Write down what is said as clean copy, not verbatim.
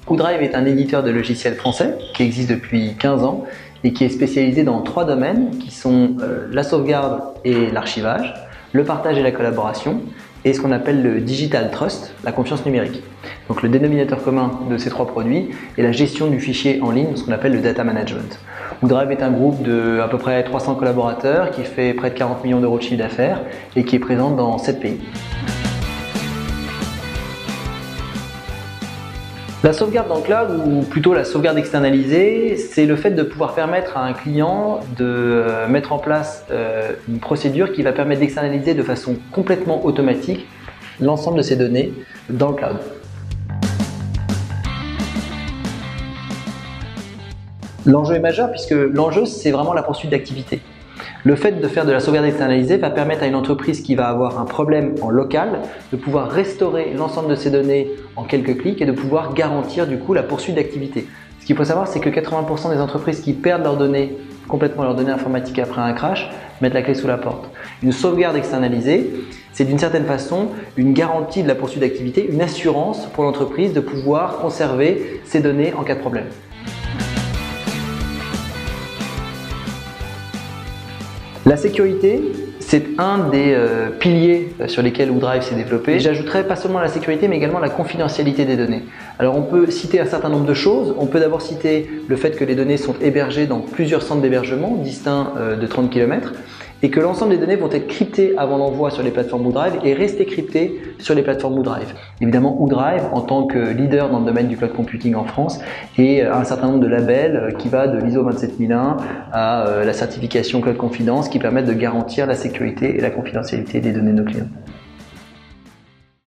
OoDrive est un éditeur de logiciels français qui existe depuis 15 ans et qui est spécialisé dans 3 domaines qui sont la sauvegarde et l'archivage, le partage et la collaboration et ce qu'on appelle le Digital Trust, la confiance numérique. Donc le dénominateur commun de ces 3 produits est la gestion du fichier en ligne, ce qu'on appelle le data management. OoDrive est un groupe de à peu près 300 collaborateurs qui fait près de 40 millions d'euros de chiffre d'affaires et qui est présent dans 7 pays. La sauvegarde dans le cloud, ou plutôt la sauvegarde externalisée, c'est le fait de pouvoir permettre à un client de mettre en place une procédure qui va permettre d'externaliser de façon complètement automatique l'ensemble de ses données dans le cloud. L'enjeu est majeur puisque l'enjeu c'est vraiment la poursuite d'activité. Le fait de faire de la sauvegarde externalisée va permettre à une entreprise qui va avoir un problème en local de pouvoir restaurer l'ensemble de ses données en quelques clics et de pouvoir garantir du coup la poursuite d'activité. Ce qu'il faut savoir, c'est que 80% des entreprises qui perdent leurs données, complètement leurs données informatiques après un crash, mettent la clé sous la porte. Une sauvegarde externalisée, c'est d'une certaine façon une garantie de la poursuite d'activité, une assurance pour l'entreprise de pouvoir conserver ses données en cas de problème. La sécurité, c'est un des piliers sur lesquels OoDrive s'est développé. J'ajouterais pas seulement la sécurité, mais également la confidentialité des données. Alors on peut citer un certain nombre de choses. On peut d'abord citer le fait que les données sont hébergées dans plusieurs centres d'hébergement distincts de 30 km et que l'ensemble des données vont être cryptées avant l'envoi sur les plateformes OoDrive et rester cryptées sur les plateformes OoDrive. Évidemment, OoDrive, en tant que leader dans le domaine du cloud computing en France, et un certain nombre de labels qui va de l'ISO 27001 à la certification Cloud Confidence qui permettent de garantir la sécurité et la confidentialité des données de nos clients.